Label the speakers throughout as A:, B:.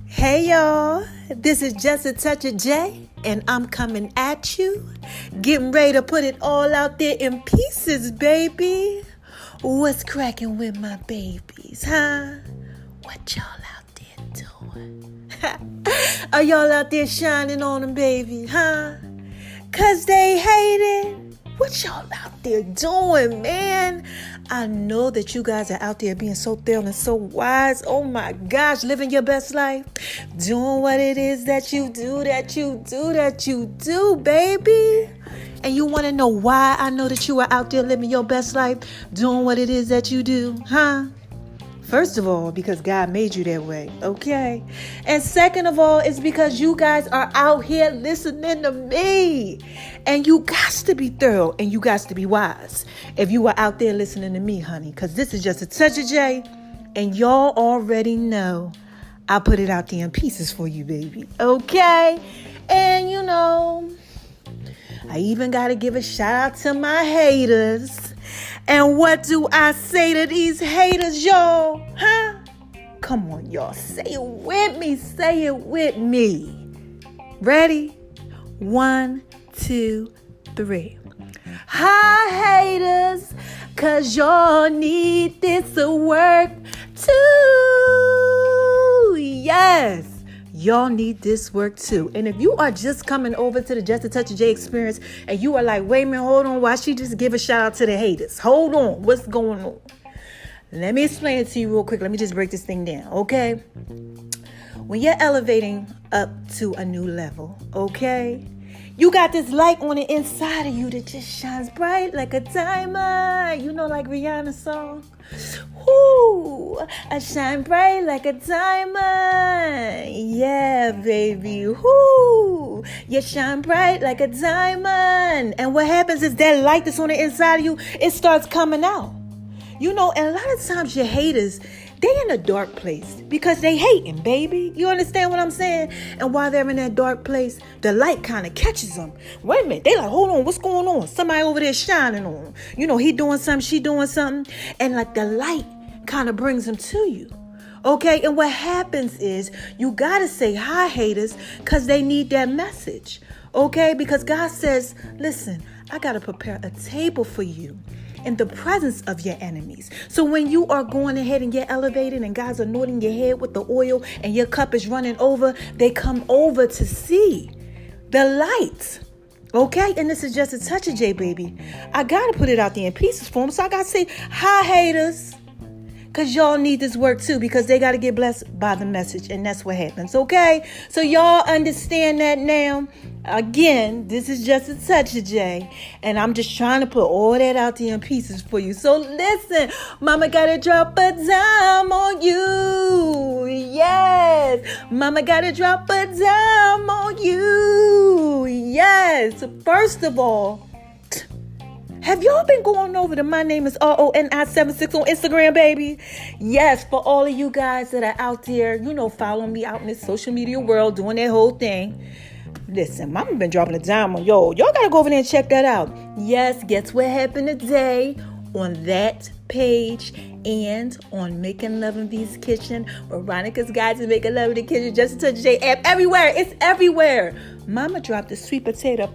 A: Hey y'all, this is Just a Touch of J, and I'm coming at you, getting ready to put it all out there in pieces, baby. What's cracking with my babies, huh? What y'all out there doing? Are y'all out there shining on them, baby, huh? 'Cause they hate it. What y'all out there doing, man? I know that you guys are out there being so thorough and so wise. Oh my gosh, living your best life. Doing what it is that you do, baby. And you want to know why I know that you are out there living your best life, doing what it is that you do, huh? First of all, because God made you that way, okay? And second of all, it's because you guys are out here listening to me. And you got to be thorough and you got to be wise if you are out there listening to me, honey. Because this is Just a Touch of J. And y'all already know I put it out there in pieces for you, baby. Okay? And you know, I even got to give a shout out to my haters. And what do I say to these haters, y'all? Huh? Come on, y'all. Say it with me. Say it with me. Ready? 1, 2, 3. Hi, haters. 'Cause y'all need this to work too. Yes. Y'all need this work too. And if you are just coming over to the Just a Touch of J experience and you are like, wait a minute, hold on, why she just give a shout out to the haters? Hold on, what's going on? Let me explain it to you real quick. Let me just break this thing down, okay? When you're elevating up to a new level, okay? You got this light on the inside of you that just shines bright like a diamond. You know, like Rihanna's song. Whoo, I shine bright like a diamond. Yeah, baby. Whoo, you shine bright like a diamond. And what happens is that light that's on the inside of you, it starts coming out. You know, and a lot of times your haters, they in a dark place because they hating, baby. You understand what I'm saying? And while they're in that dark place, the light kind of catches them. Wait a minute. They like, hold on, what's going on? Somebody over there shining on them. You know, he doing something, she doing something. And like the light kind of brings them to you. Okay? And what happens is you got to say hi, haters, because they need that message. Okay? Because God says, listen, I got to prepare a table for you in the presence of your enemies. So when you are going ahead and you're elevating and God's anointing your head with the oil and your cup is running over, they come over to see the light. Okay? And this is Just a Touch of J, baby. I got to put it out there in pieces for them. So I got to say, hi, haters. Because y'all need this work too, because they got to get blessed by the message. And that's what happens. Okay? So y'all understand that now. Again, this is Just a Touch of J, and I'm just trying to put all that out there in pieces for you. So listen, mama gotta drop a dime on you. Yes, mama gotta drop a dime on you. Yes, first of all, have y'all been going over to My Name is RONI76 on Instagram, baby? Yes, for all of you guys that are out there, you know, following me out in this social media world, doing that whole thing. Listen, mama been dropping a dime on y'all. Y'all gotta go over there and check that out. Yes, guess what happened today on that page and on Making Love in V's Kitchen, Veronica's Guide to Making Love in the Kitchen, Just a Touch of J app, everywhere. It's everywhere. Mama dropped the sweet potato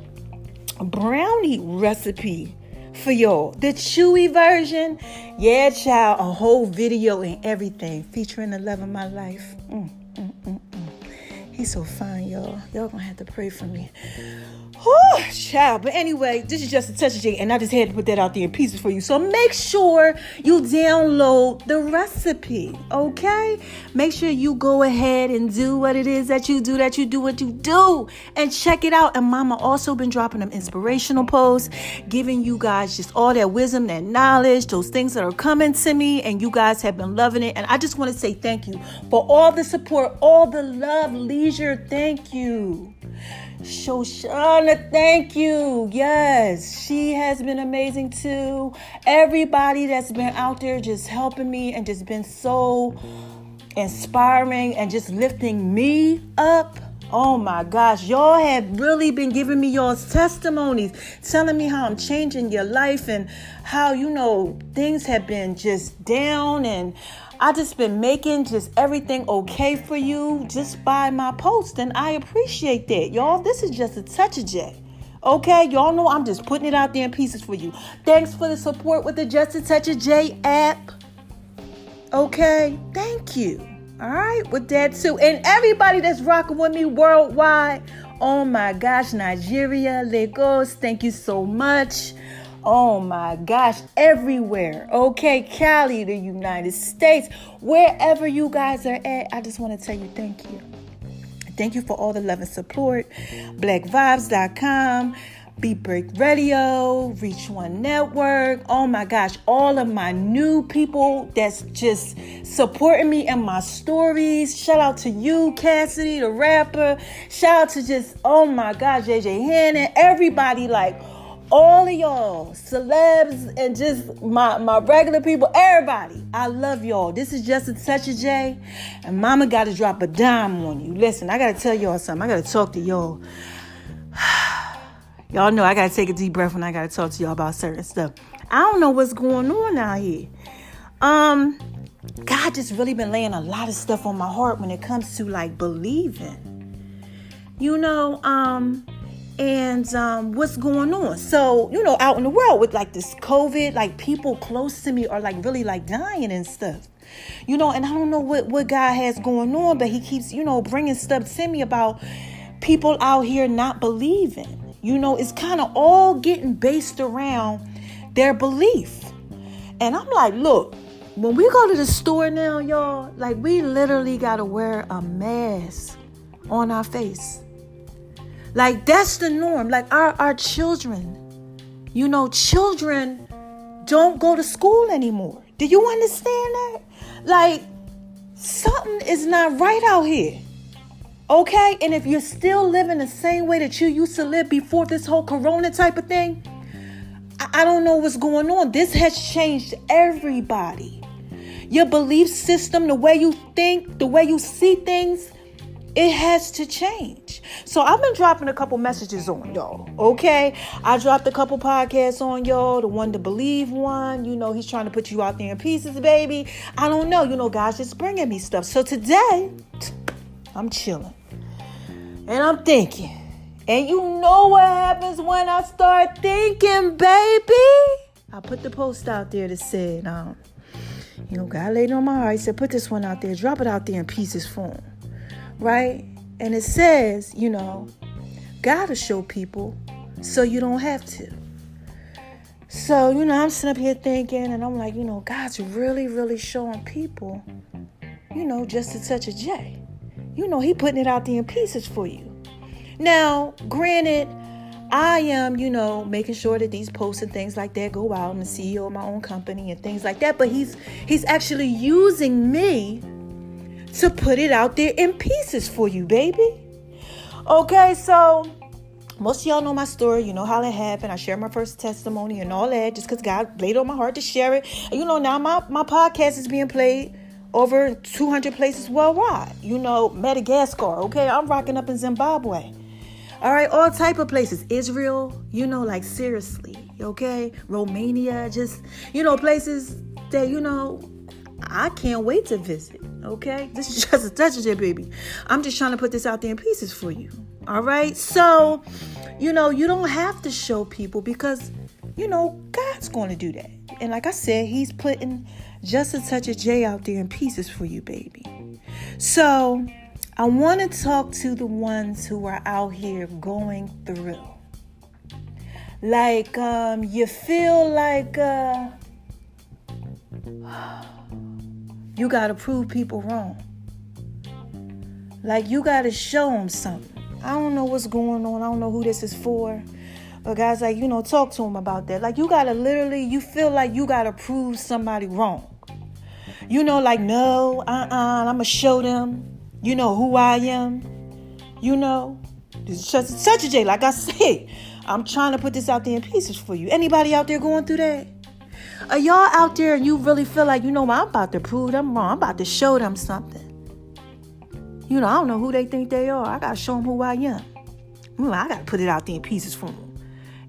A: brownie recipe for y'all. The chewy version. Yeah, child, a whole video and everything featuring the love of my life. He's so fine, y'all. Y'all gonna have to pray for me. Oh, child. But anyway, this is Just a Touch of J, and I just had to put that out there in pieces for you. So make sure you download the recipe, okay? Make sure you go ahead and do what it is that you do what you do, and check it out. And mama also been dropping them inspirational posts, giving you guys just all that wisdom, that knowledge, those things that are coming to me, and you guys have been loving it. And I just want to say thank you for all the support, all the love, leisure. Thank you. Shoshana, thank you. Yes, she has been amazing too. Everybody that's been out there just helping me and just been so inspiring and just lifting me up. Oh my gosh, y'all have really been giving me y'all's testimonies, telling me how I'm changing your life and how, things have been just down, and I just been making just everything okay for you just by my post, and I appreciate that. Y'all, this is just a touch of J. Okay, y'all know I'm just putting it out there in pieces for you. Thanks for the support with the Just a Touch of J app. Okay, thank you. All right, with that too. And everybody that's rocking with me worldwide. Oh my gosh, Nigeria, Lagos, thank you so much. Oh my gosh, everywhere. Okay, Cali, the United States, wherever you guys are at, I just want to tell you thank you. Thank you for all the love and support. BlackVibes.com, Beat Break Radio, Reach One Network. Oh my gosh, all of my new people that's just supporting me and my stories. Shout out to you, Cassidy, the rapper. Shout out to just, oh my gosh, JJ Hannon. Everybody, like all of y'all, celebs and just my regular people, everybody. I love y'all. This is Just a Touch of J, and mama got to drop a dime on you. Listen, I got to tell y'all something. I got to talk to y'all. Y'all know I got to take a deep breath when I got to talk to y'all about certain stuff. I don't know what's going on out here. God just really been laying a lot of stuff on my heart when it comes to like believing, and what's going on. So, out in the world with like this COVID, like people close to me are like really like dying and stuff, and I don't know what God has going on, but he keeps, bringing stuff to me about people out here not believing. It's kind of all getting based around their belief. And I'm like, look, when we go to the store now, y'all, like we literally got to wear a mask on our face. Like that's the norm. Like our children, children don't go to school anymore. Do you understand that? Like something is not right out here. Okay, and if you're still living the same way that you used to live before this whole corona type of thing, I don't know what's going on. This has changed everybody. Your belief system, the way you think, the way you see things, it has to change. So I've been dropping a couple messages on y'all, okay? I dropped a couple podcasts on y'all. The One to Believe one, he's trying to put you out there in pieces, baby. I don't know, God's just bringing me stuff. So today, I'm chilling. And I'm thinking. And you know what happens when I start thinking, baby? I put the post out there that said, God laid it on my heart. He said, put this one out there. Drop it out there in pieces form. Right? And it says, God will show people so you don't have to. So, I'm sitting up here thinking, and I'm like, God's really, really showing people, just a touch of J. He putting it out there in pieces for you. Now, granted, I am, making sure that these posts and things like that go out. I'm the CEO of my own company and things like that. But he's actually using me to put it out there in pieces for you, baby. Okay, so most of y'all know my story. You know how it happened. I shared my first testimony and all that just because God laid it on my heart to share it. And, now my podcast is being played over 200 places worldwide. Madagascar. Okay, I'm rocking up in Zimbabwe. All right, all type of places. Israel, like seriously. Okay, Romania, just, places that, I can't wait to visit. Okay, this is just a touch of it, baby. I'm just trying to put this out there in pieces for you. All right, so, you don't have to show people because, God's going to do that. And like I said, he's putting just a touch of J out there in pieces for you, baby. So I want to talk to the ones who are out here going through. Like, you feel like you got to prove people wrong. Like, you got to show them something. I don't know what's going on. I don't know who this is for. But guys, like, talk to them about that. Like, you got to literally, you feel like you got to prove somebody wrong. Like, no, I'm going to show them, who I am. It's just such a J. Like I said, I'm trying to put this out there in pieces for you. Anybody out there going through that? Are y'all out there and you really feel like, I'm about to prove them wrong. I'm about to show them something. I don't know who they think they are. I got to show them who I am. I got to put it out there in pieces for them.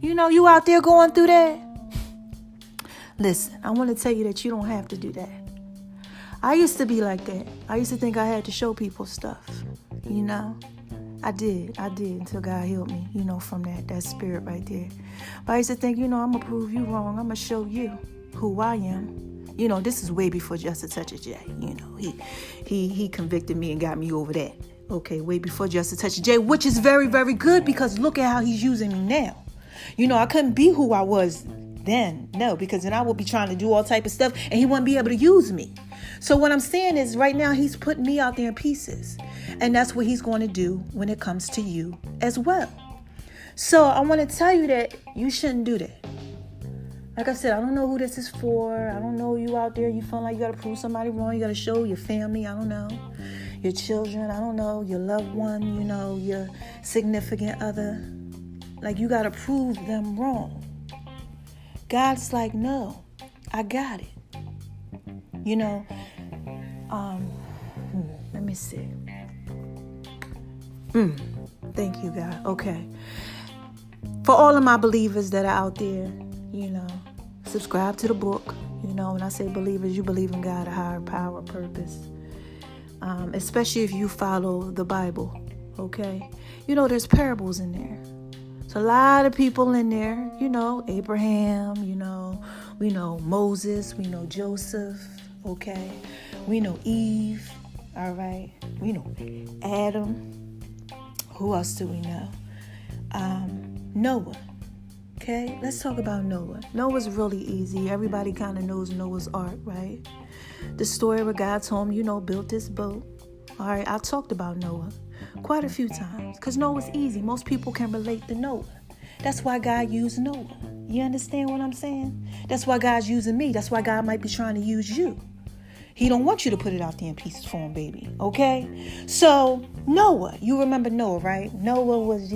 A: You out there going through that? Listen, I want to tell you that you don't have to do that. I used to be like that. I used to think I had to show people stuff. I did until God healed me, from that spirit right there. But I used to think, I'm going to prove you wrong. I'm going to show you who I am. This is way before Just a Touch of J. He convicted me and got me over that. Okay, way before Just a Touch of J, which is very, very good because look at how he's using me now. I couldn't be who I was then. No, because then I would be trying to do all type of stuff and he wouldn't be able to use me. So what I'm saying is right now he's putting me out there in pieces. And that's what he's going to do when it comes to you as well. So I want to tell you that you shouldn't do that. Like I said, I don't know who this is for. I don't know you out there. You feel like you got to prove somebody wrong. You got to show your family. I don't know. Your children. I don't know. Your loved one, your significant other. Like you got to prove them wrong. God's like, no, I got it. Let me see. Thank you, God. Okay. For all of my believers that are out there, subscribe to the book. When I say believers, you believe in God, a higher power, purpose. Especially if you follow the Bible. Okay. There's parables in there. So a lot of people in there, Abraham, we know Moses, we know Joseph, okay? We know Eve, all right? We know Adam. Who else do we know? Noah, okay? Let's talk about Noah. Noah's really easy. Everybody kind of knows Noah's Ark, right? The story where God told him, built this boat. All right, I talked about Noah quite a few times because Noah's easy. Most people can relate to Noah. That's why God used Noah. You understand what I'm saying? That's why God's using me. That's why God might be trying to use you. He don't want you to put it out there in pieces for him, baby. Okay? So, Noah. You remember Noah, right? Noah was,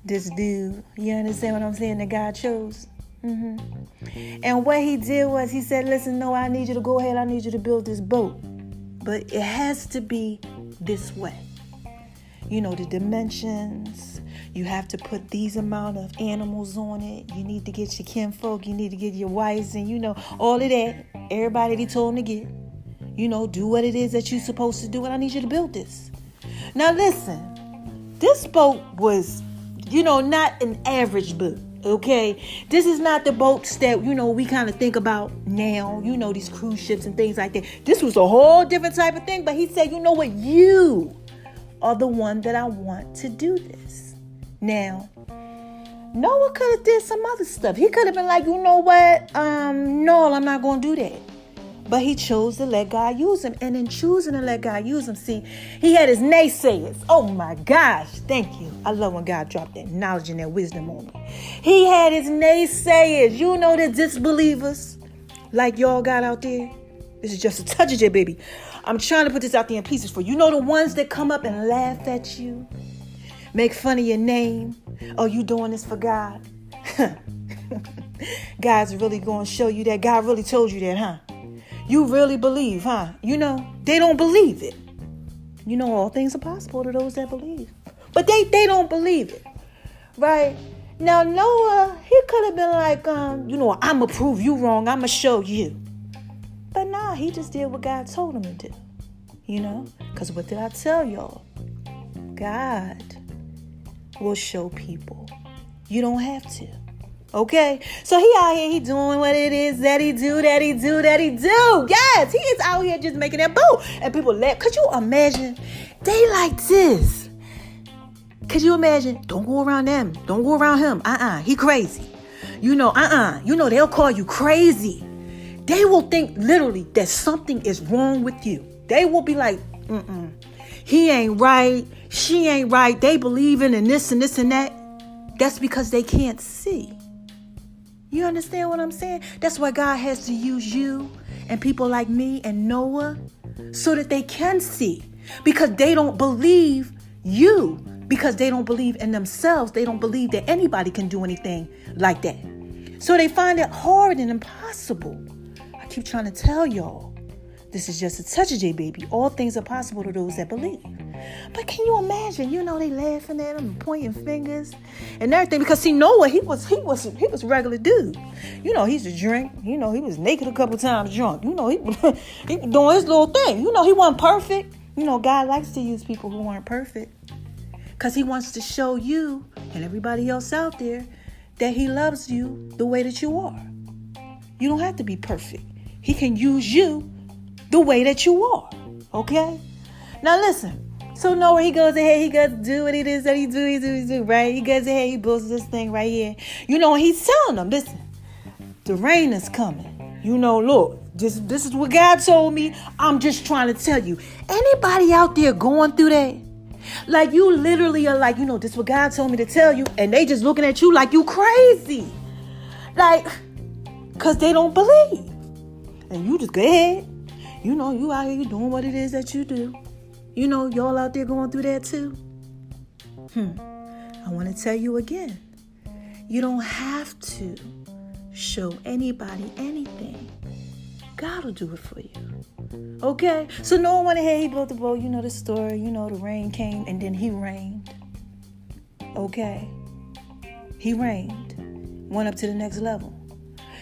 A: this dude. You understand what I'm saying? That God chose. And what he did was he said, listen, Noah, I need you to go ahead. I need you to build this boat. But it has to be this way. The dimensions. You have to put these amount of animals on it. You need to get your kinfolk. You need to get your wives and, all of that. Everybody they told him to get. Do what it is that you're supposed to do. And I need you to build this. Now, listen. This boat was, not an average boat. Okay, this is not the boats that, we kind of think about now, these cruise ships and things like that. This was a whole different type of thing. But he said, you know what? You are the one that I want to do this. Now, Noah could have did some other stuff. He could have been like, you know what? No, I'm not going to do that. But he chose to let God use him. And in choosing to let God use him, see, he had his naysayers. Oh my gosh, thank you. I love when God dropped that knowledge and that wisdom on me. He had his naysayers. The disbelievers like y'all got out there. This is just a touch of it, baby. I'm trying to put this out there in pieces for you. The ones that come up and laugh at you, make fun of your name. Oh, you doing this for God? God's really going to show you that. God really told you that, huh? You really believe, huh? They don't believe it. All things are possible to those that believe. But they don't believe it. Right? Now, Noah, he could have been like, I'm going to prove you wrong. I'm going to show you. But nah, he just did what God told him to do. Because what did I tell y'all? God will show people. You don't have to. Okay, so he out here, he doing what it is that he do. Yes, he is out here just making that boat. And people laugh. Could you imagine? They like this. Could you imagine? Don't go around them. Don't go around him. He crazy. They'll call you crazy. They will think literally that something is wrong with you. They will be like, he ain't right. She ain't right. They believing in this and this and that. That's because they can't see. You understand what I'm saying? That's why God has to use you and people like me and Noah so that they can see. Because they don't believe you. Because they don't believe in themselves. They don't believe that anybody can do anything like that. So they find it hard and impossible. I keep trying to tell y'all This is just a touch of J, baby. All things are possible to those that believe. But can you imagine? They laughing at him, pointing fingers, and everything. Because see, Noah, he was a regular dude. He used to drink. He was naked a couple times, drunk. He was doing his little thing. He wasn't perfect. God likes to use people who aren't perfect, because He wants to show you and everybody else out there that He loves you the way that you are. You don't have to be perfect. He can use you the way that you are. Okay? Now listen. So Noah, he goes ahead, he goes to do what it is that he do, right? He goes ahead, he builds this thing right here. He's telling them, listen, the rain is coming. Look, this is what God told me. I'm just trying to tell you. Anybody out there going through that? Like, you literally are like, this is what God told me to tell you. And they just looking at you like you crazy. Like, because they don't believe. And you just go ahead. You out here, you doing what it is that you do. Y'all out there going through that too. I want to tell you again. You don't have to show anybody anything. God will do it for you. Okay? So no one went ahead, he built the boat. The story. The rain came and then He rained. Okay? He rained. Went up to the next level.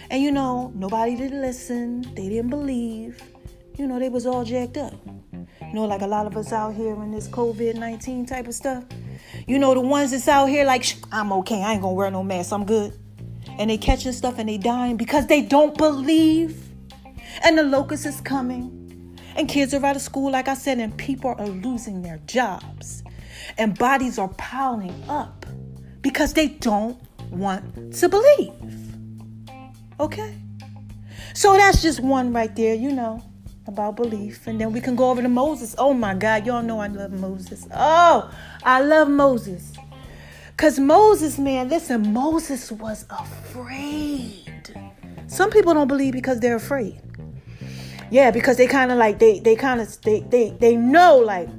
A: And nobody didn't listen. They didn't believe. They was all jacked up. Like a lot of us out here in this COVID-19 type of stuff. The ones that's out here like, I'm okay. I ain't going to wear no mask. I'm good. And they catching stuff and they dying because they don't believe. And the locust is coming. And kids are out of school, like I said, and people are losing their jobs. And bodies are piling up because they don't want to believe. Okay? So that's just one right there, about belief. And then we can go over to Moses. Oh my God, y'all know I love Moses. Oh, I love Moses. Because Moses, man, listen, Moses was afraid. Some people don't believe because they're afraid. Yeah, because they kind of like, they know like,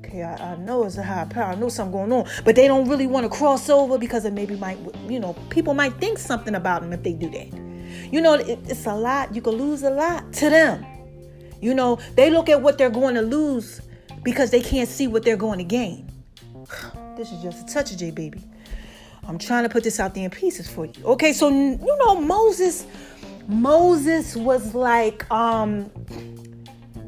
A: okay, I know it's a higher power. I know something going on. But they don't really want to cross over because it maybe might, people might think something about them if they do that. It's a lot. You could lose a lot to them. They look at what they're going to lose because they can't see what they're going to gain. This is just a touch of J, baby. I'm trying to put this out there in pieces for you. Okay, so, Moses was like,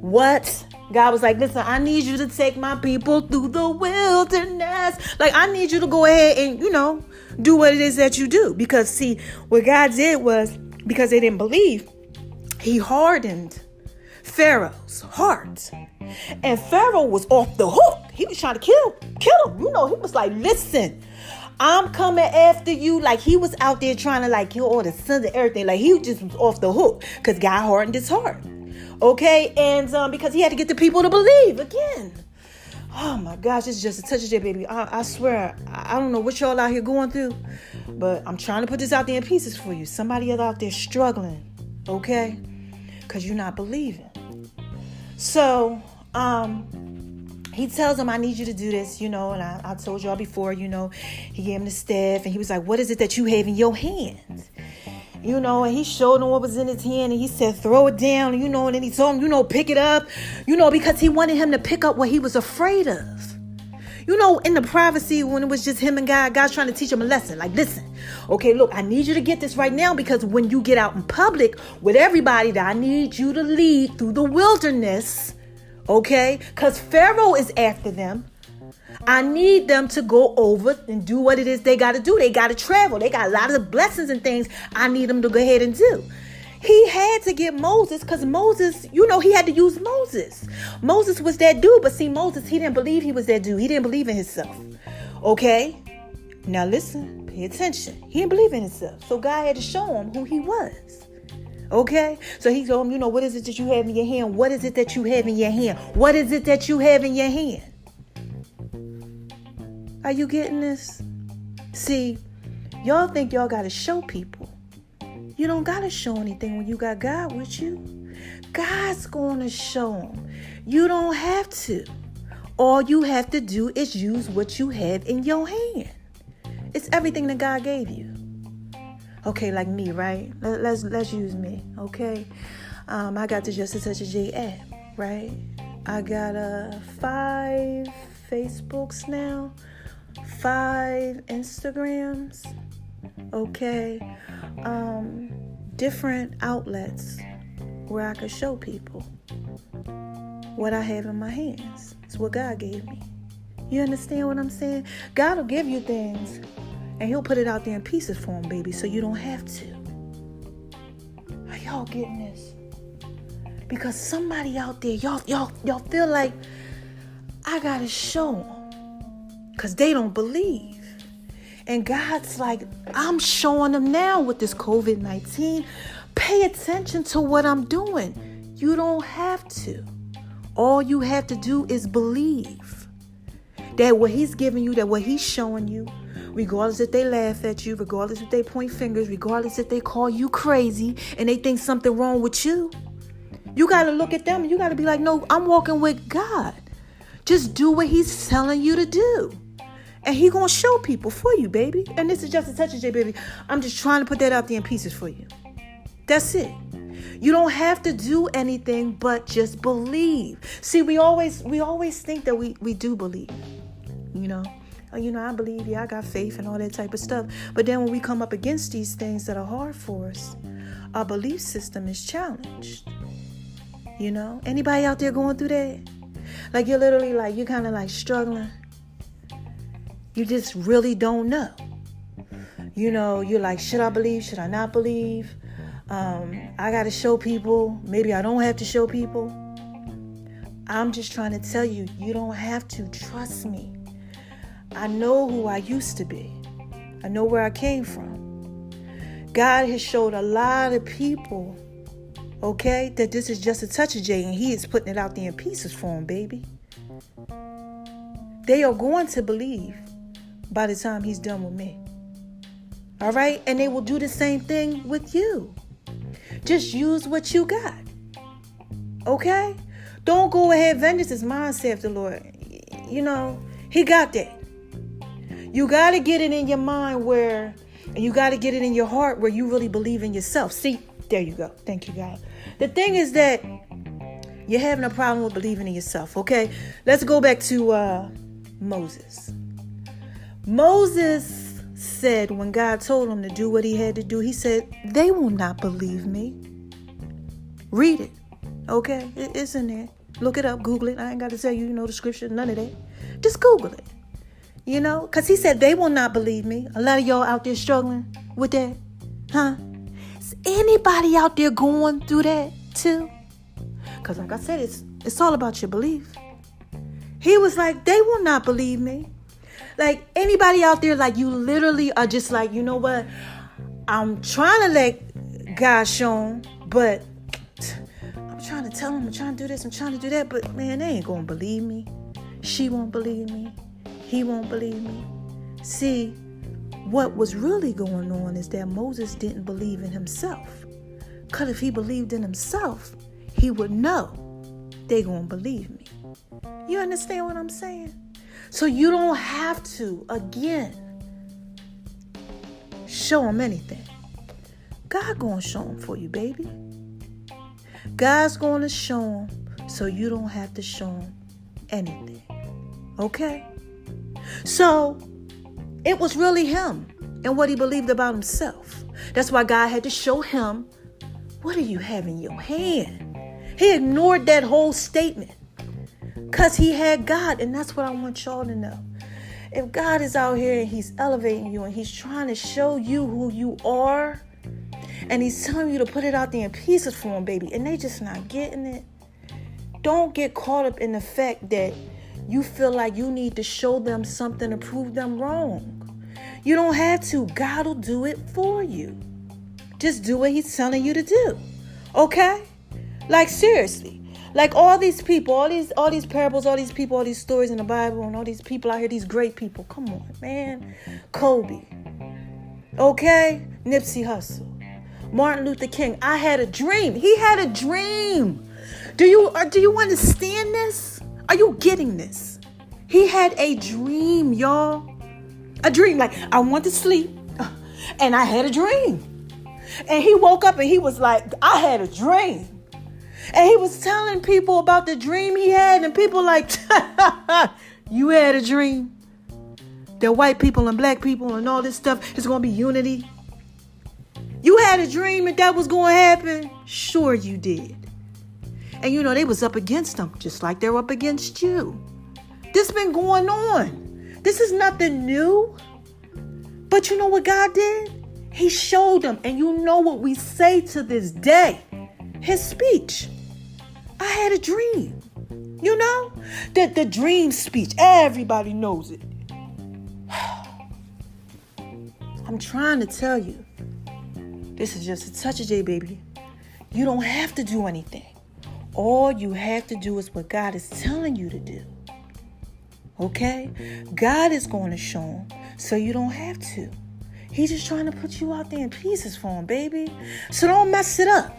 A: what? God was like, listen, I need you to take my people through the wilderness. Like, I need you to go ahead and, do what it is that you do. Because, see, what God did was, because they didn't believe, He hardened Pharaoh's heart. And Pharaoh was off the hook. He was trying to kill him. He was like, listen, I'm coming after you. Like, he was out there trying to like kill all the sons and everything. Like, he just was off the hook because God hardened his heart. Okay. And because he had to get the people to believe again. Oh my gosh, it's just a touch of that, baby. I swear, I don't know what y'all out here going through, but I'm trying to put this out there in pieces for you. Somebody out there struggling. Okay. Because you're not believing. So, he tells him, I need you to do this, and I told y'all before, he gave him the staff and he was like, what is it that you have in your hand? And he showed him what was in his hand and he said, throw it down, and then he told him, pick it up, because he wanted him to pick up what he was afraid of. In the privacy when it was just him and God's trying to teach him a lesson. Like, listen, okay, look, I need you to get this right now because when you get out in public with everybody, that I need you to lead through the wilderness, okay? Because Pharaoh is after them. I need them to go over and do what it is they got to do. They got to travel. They got a lot of blessings and things I need them to go ahead and do. He had to get Moses because Moses, he had to use Moses. Moses was that dude. But see, Moses, he didn't believe he was that dude. He didn't believe in himself. Okay? Now listen, pay attention. He didn't believe in himself. So God had to show him who he was. Okay? So he told him, what is it that you have in your hand? What is it that you have in your hand? What is it that you have in your hand? Are you getting this? See, y'all think y'all got to show people. You don't got to show anything when you got God with you. God's going to show them. You don't have to. All you have to do is use what you have in your hand. It's everything that God gave you. Okay, like me, right? Let's use me, okay? I got the Just a Touch of J app. right? I got 5 Facebooks now, 5 Instagrams, okay? Different outlets where I could show people what I have in my hands. It's what God gave me. You understand what I'm saying? God will give you things and he'll put it out there in pieces for him, baby, so you don't have to. Are y'all getting this? Because somebody out there, y'all feel like I gotta show them because they don't believe. And God's like, I'm showing them now with this COVID-19. Pay attention to what I'm doing. You don't have to. All you have to do is believe that what he's giving you, that what he's showing you, regardless if they laugh at you, regardless if they point fingers, regardless if they call you crazy and they think something wrong with you, you got to look at them and you got to be like, no, I'm walking with God. Just do what he's telling you to do. And he going to show people for you, baby. And this is just a touch of J, baby. I'm just trying to put that out there in pieces for you. That's it. You don't have to do anything but just believe. See, we always think that we do believe, you know. Oh, you know, I believe, yeah, I got faith and all that type of stuff. But then when we come up against these things that are hard for us, our belief system is challenged. You know, anybody out there going through that? Like you're literally like, you're kind of like struggling. You just really don't know. You know, you're like, should I believe? Should I not believe? I got to show people. Maybe I don't have to show people. I'm just trying to tell you, you don't have to. Trust me. I know who I used to be. I know where I came from. God has showed a lot of people, okay, that this is just a touch of J, and he is putting it out there in pieces for them, baby. They are going to believe by the time he's done with me. All right? And they will do the same thing with you. Just use what you got. Okay? Don't go ahead. Vengeance is mine, saith the Lord. You know, he got that. You got to get it in your mind where, and you got to get it in your heart where you really believe in yourself. See, there you go. Thank you, God. The thing is that you're having a problem with believing in yourself. Okay? Let's go back to Moses. Moses said when God told him to do what he had to do, he said, they will not believe me. Read it. Okay? It's in there. Look it up. Google it. I ain't got to tell you, the scripture. None of that. Just Google it. You know? Because he said they will not believe me. A lot of y'all out there struggling with that. Huh? Is anybody out there going through that too? Because like I said, it's all about your belief. He was like, they will not believe me. Like anybody out there, like you literally are just like, you know what? I'm trying to let God show him, but I'm trying to tell him, I'm trying to do this, I'm trying to do that, but man, they ain't going to believe me. She won't believe me. He won't believe me. See, what was really going on is that Moses didn't believe in himself. Because if he believed in himself, he would know they going to believe me. You understand what I'm saying? So you don't have to, again, show them anything. God going to show them for you, baby. God's going to show them so you don't have to show them anything. Okay? So it was really him and what he believed about himself. That's why God had to show him, what do you have in your hand? He ignored that whole statement. Because he had God, and that's what I want y'all to know. If God is out here and he's elevating you and he's trying to show you who you are, and he's telling you to put it out there in pieces for him, baby, and they just not getting it, don't get caught up in the fact that you feel like you need to show them something to prove them wrong. You don't have to. God will do it for you. Just do what he's telling you to do. Okay? Like seriously. Like all these people, all these parables, all these people, all these stories in the Bible, and all these people out here, these great people. Come on, man. Kobe. Okay? Nipsey Hussle. Martin Luther King. I had a dream. He had a dream. Do you understand this? Are you getting this? He had a dream, y'all. A dream. Like, I went to sleep and I had a dream. And he woke up and he was like, I had a dream. And he was telling people about the dream he had, and people like, you had a dream that white people and black people and all this stuff is going to be unity. You had a dream that was going to happen. Sure you did. And you know, they was up against them just like they're up against you. This been going on. This is nothing new. But you know what God did? He showed them. And you know what we say to this day? His speech. I had a dream. You know? The dream speech. Everybody knows it. I'm trying to tell you. This is just a touch of J, baby. You don't have to do anything. All you have to do is what God is telling you to do. Okay? God is going to show him, so you don't have to. He's just trying to put you out there in pieces for him, baby. So don't mess it up.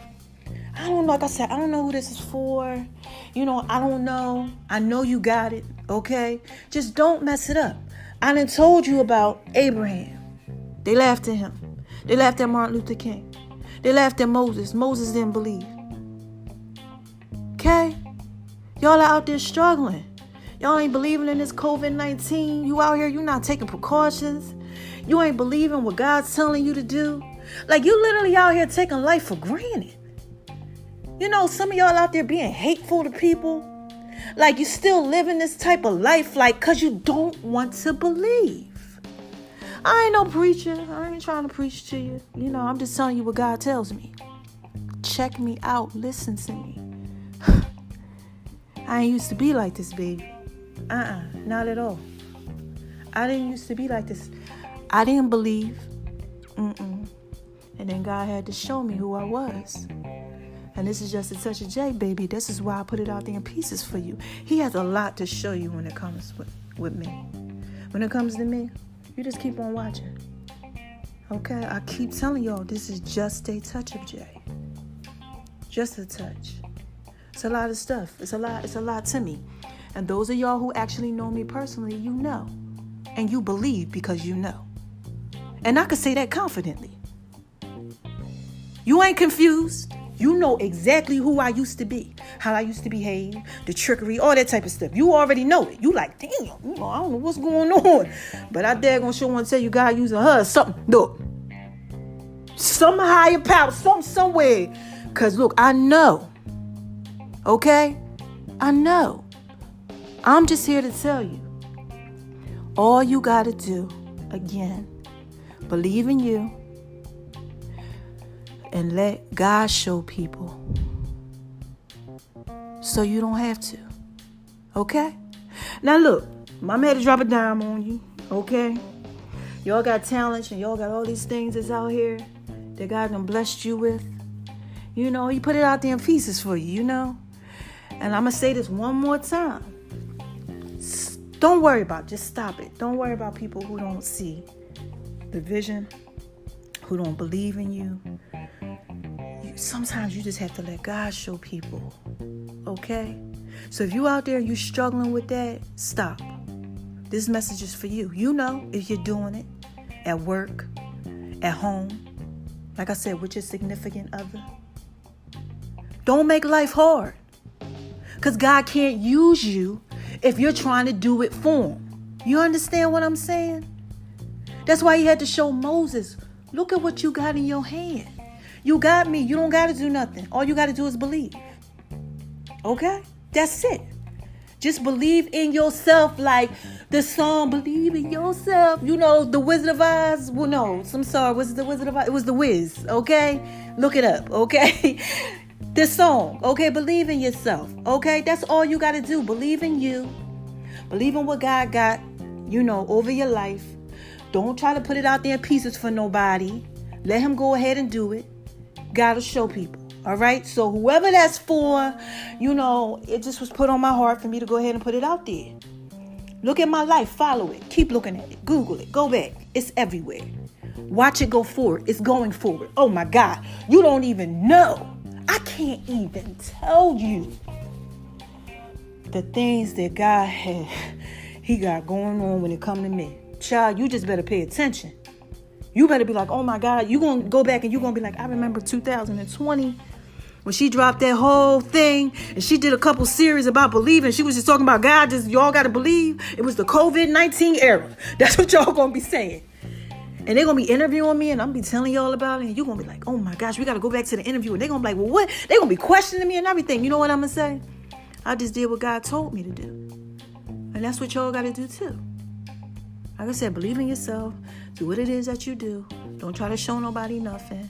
A: I don't know, like I said, I don't know who this is for. You know, I don't know. I know you got it, okay? Just don't mess it up. I done told you about Abraham. They laughed at him. They laughed at Martin Luther King. They laughed at Moses. Moses didn't believe. Okay? Y'all are out there struggling. Y'all ain't believing in this COVID-19. You out here, you not taking precautions. You ain't believing what God's telling you to do. Like, you literally out here taking life for granted. You know, some of y'all out there being hateful to people. Like, you still living this type of life, like, because you don't want to believe. I ain't no preacher. I ain't trying to preach to you. You know, I'm just telling you what God tells me. Check me out. Listen to me. I ain't used to be like this, baby. Not at all. I didn't used to be like this. I didn't believe. And then God had to show me who I was. And this is just a touch of J, baby. This is why I put it out there in pieces for you. He has a lot to show you when it comes with me. When it comes to me, you just keep on watching. Okay? I keep telling y'all, this is just a touch of J. Just a touch. It's a lot of stuff. It's a lot to me. And those of y'all who actually know me personally, you know. And you believe because you know. And I can say that confidently. You ain't confused. You know exactly who I used to be, how I used to behave, the trickery, all that type of stuff. You already know it. You like, damn, you know, I don't know what's going on. But I dare gonna sure want to tell you God using her or something. Look, some higher power, somewhere. Because look, I know. Okay? I know. I'm just here to tell you. All you got to do, again, believe in you. And let God show people. So you don't have to. Okay? Now look, Mama had to drop a dime on you. Okay? Y'all got talents and y'all got all these things that's out here that God done blessed you with. You know, he put it out there in pieces for you, you know? And I'm going to say this one more time. Don't worry about it. Just stop it. Don't worry about people who don't see the vision, who don't believe in you. Sometimes you just have to let God show people. Okay? So if you out there and you struggling with that, stop. This message is for you. You know if you're doing it at work, at home, like I said, with your significant other. Don't make life hard. Because God can't use you if you're trying to do it for him. You understand what I'm saying? That's why he had to show Moses, look at what you got in your hand. You got me. You don't got to do nothing. All you got to do is believe. Okay? That's it. Just believe in yourself, like the song, Believe in Yourself. You know, the Wizard of Oz. Well, no, I'm sorry. Was it the Wizard of Oz? It was the Wiz. Okay? Look it up. Okay? This song. Okay? Believe in yourself. Okay? That's all you got to do. Believe in you. Believe in what God got, you know, over your life. Don't try to put it out there in pieces for nobody. Let him go ahead and do it. God will show people. All right. So whoever that's for, you know, it just was put on my heart for me to go ahead and put it out there. Look at my life. Follow it. Keep looking at it. Google it. Go back. It's everywhere. Watch it go forward. It's going forward. Oh, my God. You don't even know. I can't even tell you the things that God he got going on when it comes to me. Child, you just better pay attention. You better be like, oh my God, you're going to go back and you're going to be like, I remember 2020. when she dropped that whole thing and she did a couple series about believing. She was just talking about God, just y'all got to believe. It was the COVID-19 era. That's what y'all going to be saying. And they're going to be interviewing me and I'm going to be telling y'all about it. And you're going to be like, oh my gosh, we got to go back to the interview. And they're going to be like, well, what? They're going to be questioning me and everything. You know what I'm going to say? I just did what God told me to do. And that's what y'all got to do too. Like I said, believe in yourself. Do what it is that you do. Don't try to show nobody nothing.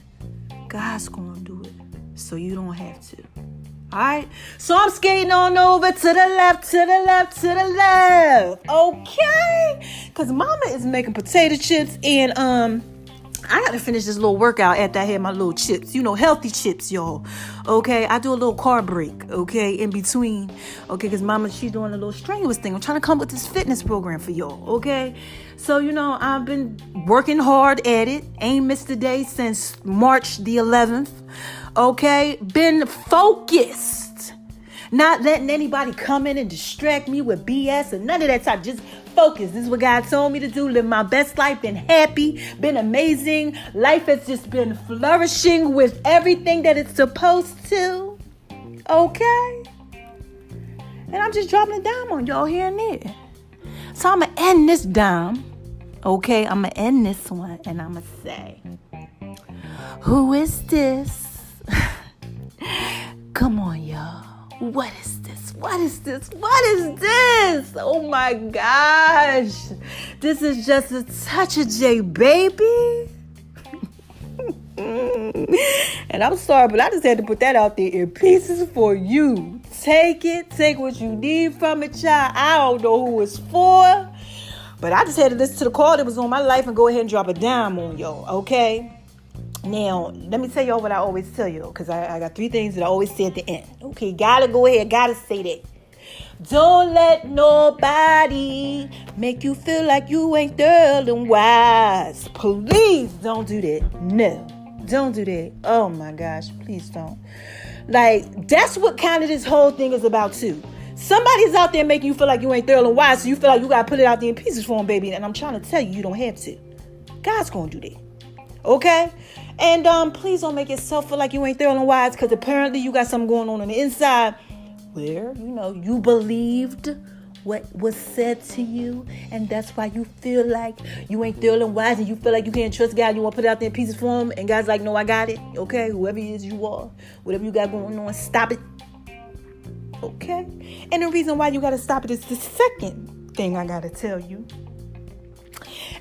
A: God's going to do it so you don't have to. All right? So I'm skating on over to the left, to the left, to the left. Okay? Because mama is making potato chips and I got to finish this little workout after I had my little chips. You know, healthy chips, y'all. Okay? I do a little carb break, okay, in between. Okay? Because mama, she's doing a little strenuous thing. I'm trying to come up with this fitness program for y'all, okay? So, you know, I've been working hard at it. Ain't missed a day since March the 11th. Okay? Been focused. Not letting anybody come in and distract me with BS and none of that type. Just focus. This is what God told me to do. Live my best life. Been happy. Been amazing. Life has just been flourishing with everything that it's supposed to. Okay? And I'm just dropping a dime on y'all here and there. So I'm going to end this dime. Okay? I'm going to end this one and I'm going to say, who is this? Come on, y'all. What is this? What is this? What is this? Oh my gosh. This is just a touch of J, baby. And I'm sorry, but I just had to put that out there in pieces for you. Take it. Take what you need from it, child. I don't know who it's for. But I just had to listen to the call that was on my life and go ahead and drop a dime on y'all, okay? Now, let me tell y'all what I always tell you, because I got 3 things that I always say at the end. Okay, gotta go ahead, gotta say that. Don't let nobody make you feel like you ain't thorough and wise. Please don't do that. No, don't do that. Oh my gosh, please don't. Like, that's what kind of this whole thing is about too. Somebody's out there making you feel like you ain't thorough and wise, so you feel like you gotta put it out there in pieces for them, baby. And I'm trying to tell you, you don't have to. God's gonna do that. Okay? And please don't make yourself feel like you ain't thorough and wise, because apparently you got something going on the inside where, you know, you believed what was said to you, and that's why you feel like you ain't thorough and wise, and you feel like you can't trust God. You want to put it out there in pieces for him, and God's like, no, I got it. Okay? Whoever it is you are, whatever you got going on, stop it. Okay? And the reason why you got to stop it is the second thing I got to tell you.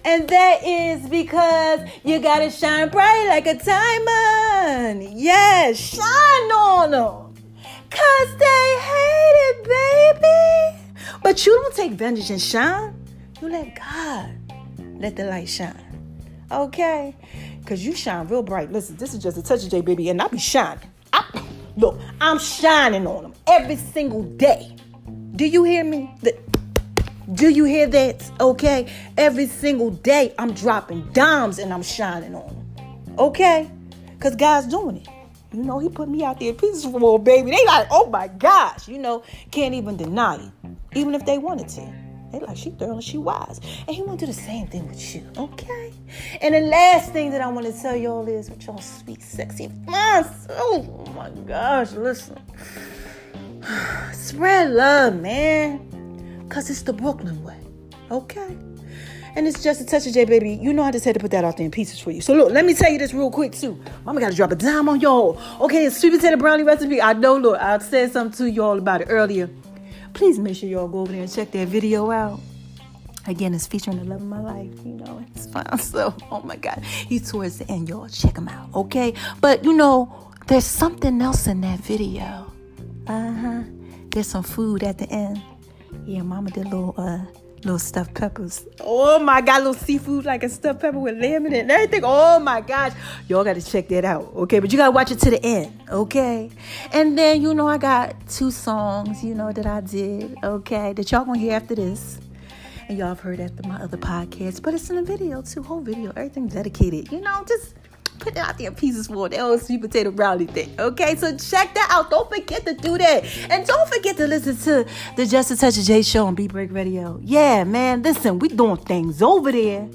A: And that is because you gotta shine bright like a diamond. Yes, shine on them. 'Cause they hate it, baby. But you don't take vengeance and shine. You let God let the light shine. Okay? 'Cause you shine real bright. Listen, this is just a touch of J, baby. And I be shining. Look, I'm shining on them every single day. Do you hear me? Do you hear that? Okay? Every single day I'm dropping dimes and I'm shining on them. Okay? Because God's doing it. You know, he put me out there in pieces for more, baby. They like, oh my gosh. You know, can't even deny it. Even if they wanted to. They like, she thorough and she wise. And he want to do the same thing with you. Okay? And the last thing that I want to tell y'all is with y'all sweet, sexy fans. Oh my gosh. Listen. Spread love, man. Because it's the Brooklyn way. Okay? And it's just a touch of J, baby. You know I just had to put that out there in pieces for you. So look, let me tell you this real quick too. Mama got to drop a dime on y'all. Okay, it's sweet potato brownie recipe. I know, look, I said something to y'all about it earlier. Please make sure y'all go over there and check that video out. Again, it's featuring the love of my life. You know, it's fun. So, oh my God. He's towards the end, y'all. Check him out, okay? But, you know, there's something else in that video. There's some food at the end. Yeah, mama did little stuffed peppers. Oh my God, little seafood like a stuffed pepper with lemon and everything. Oh my gosh. Y'all got to check that out. Okay, but you got to watch it to the end. Okay. And then, you know, I got 2 songs, you know, that I did. Okay, that y'all going to hear after this. And y'all have heard after my other podcast. But it's in a video too. Whole video. Everything dedicated. You know, just put it out there in pieces for the old sweet potato brownie thing. Okay, so check that out. Don't forget to do that. And don't forget to listen to the Just a Touch of J show on Beat Break Radio. Yeah, man, listen, we doing things over there.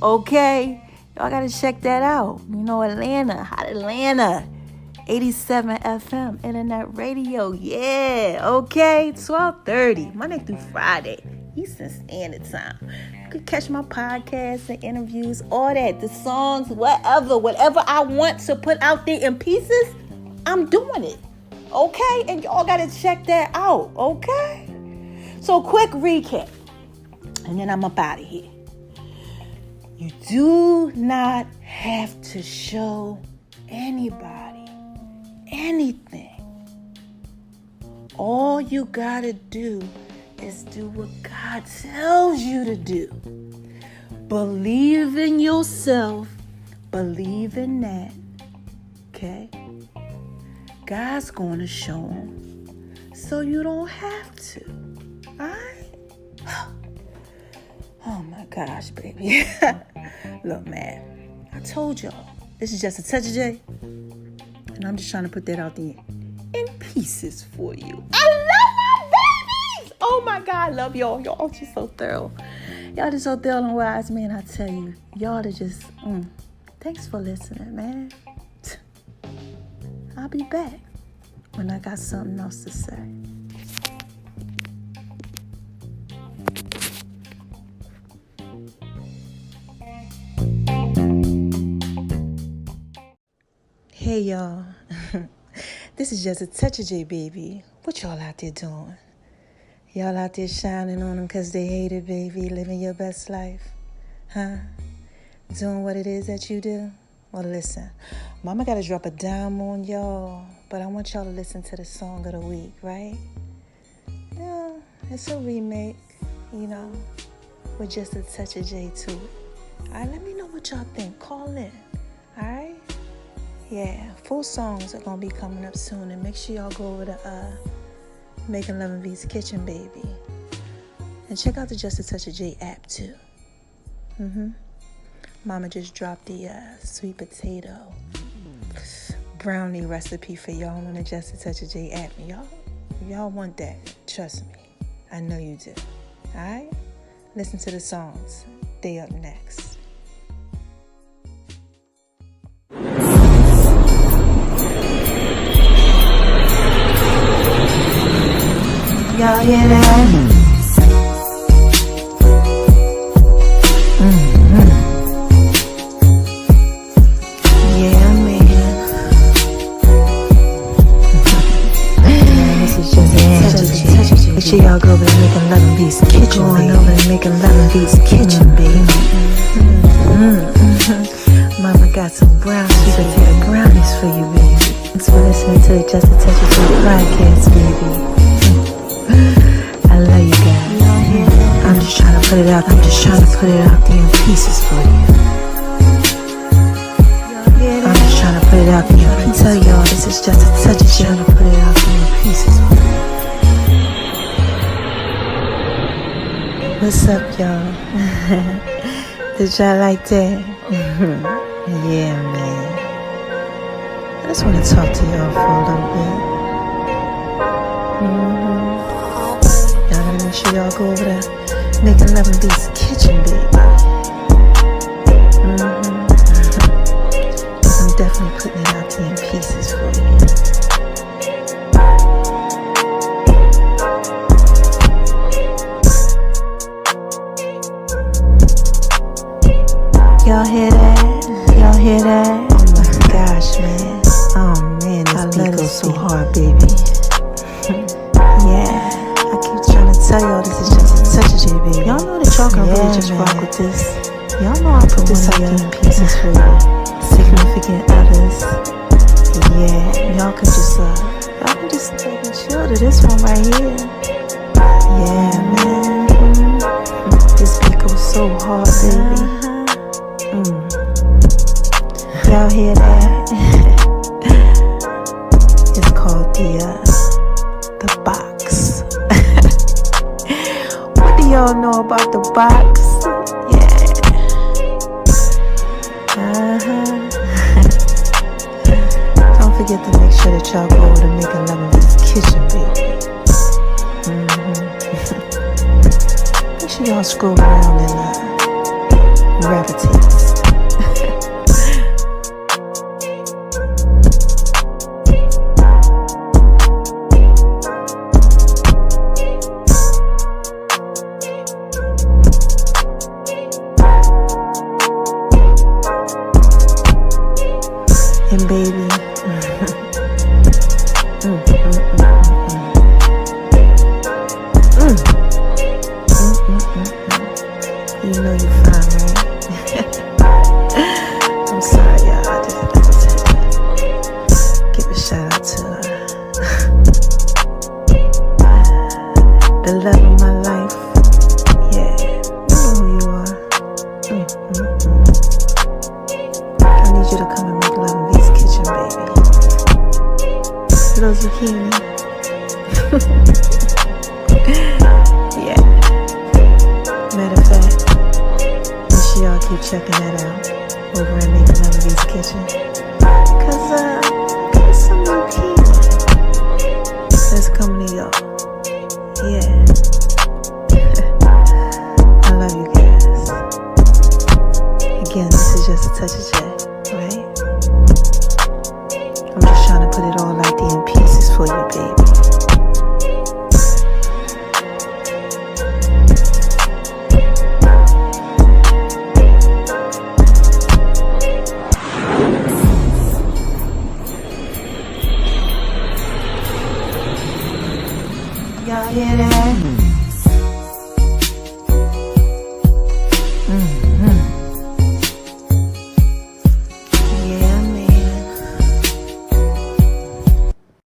A: Okay? Y'all got to check that out. You know, Atlanta, hot Atlanta. 87 FM, internet radio. Yeah, okay. 12:30, Monday through Friday, Eastern Standard Time. You can catch my podcasts and interviews, all that, the songs, whatever I want to put out there in pieces, I'm doing it. Okay? And y'all got to check that out. Okay? So, quick recap. And then I'm up out of here. You do not have to show anybody anything. All you got to do is do what God tells you to do. Believe in yourself. Believe in that. Okay? God's going to show them, so you don't have to. All right? Oh my gosh, baby. Look, man, I told y'all, this is just a touch of J, and I'm just trying to put that out there in pieces for you. I love my babies. Oh my God, I love y'all. Y'all just so thorough. Y'all just so thorough and wise, man. I tell you, y'all are just, thanks for listening, man. I'll be back when I got something else to say. Hey, y'all. This is just a touch of J, baby. What y'all out there doing? Y'all out there shining on them because they hate it, baby. Living your best life. Huh? Doing what it is that you do? Well, listen. Mama got to drop a dime on y'all, but I want y'all to listen to the song of the week, right? Yeah, it's a remake, with just a touch of J to it. All right, let me know what y'all think. Call in. All right? Yeah, full songs are going to be coming up soon. And make sure y'all go over to Making Love and V's Kitchen, baby. And check out the Just a Touch of J app, too. Mama just dropped the sweet potato brownie recipe for y'all on the Just a Touch of J app. Y'all want that. Trust me. I know you do. All right? Listen to the songs. They up next. Y'all hear that? Yeah, man. This is just a touch of J. Make sure y'all go over there Making Love and V's Kitchen. Going over there Making Love and V's Kitchen, baby. Mama got some brownies. She could take brownies for you, baby. Thanks for listening to the Just a Touch of J podcast, baby. I love you guys. I'm just trying to put it out there in pieces for you. I'm just trying to put it out there. I tell y'all, this is just a touch of J. Trying to put it out there in pieces for you. What's up, y'all? Did y'all like that? Yeah, man. I just want to talk to y'all for a little bit. Y'all gotta make sure y'all go over there Making Love and V's Kitchen, baby. I'm definitely putting it out there in pieces for you. Y'all hear that? Y'all hear that? Oh my gosh, man. Oh man, this beat goes so hard, baby. Yeah, I keep trying to tell y'all this is just a touch of J, baby. Y'all know that y'all can really just rock with this. Y'all know I put this out in pieces for you. Significant others. Yeah, y'all can just chill to this one right here. Yeah, man. This beat goes so hard, baby. Y'all hear that? It's called the box. What do y'all know about the box? Yeah. Don't forget to make sure that y'all go over to Making Love and V's Kitchen, baby. Make sure y'all scroll around and grab a taste. You know you fine, right? I'm sorry, y'all. I just had to give a shout out to the love of my life. Yeah, you know who you are. I need you to come and make love in V's kitchen, baby. Little zucchini. Yeah. Matter of fact, make sure y'all keep checking that out over at Making Love in V's kitchen. Cause got some new peas that's coming to y'all. Yeah. I love you guys. Again, this is just a touch of J, right? I'm just trying to put it all out there in pieces for you, baby. Y'all hear that?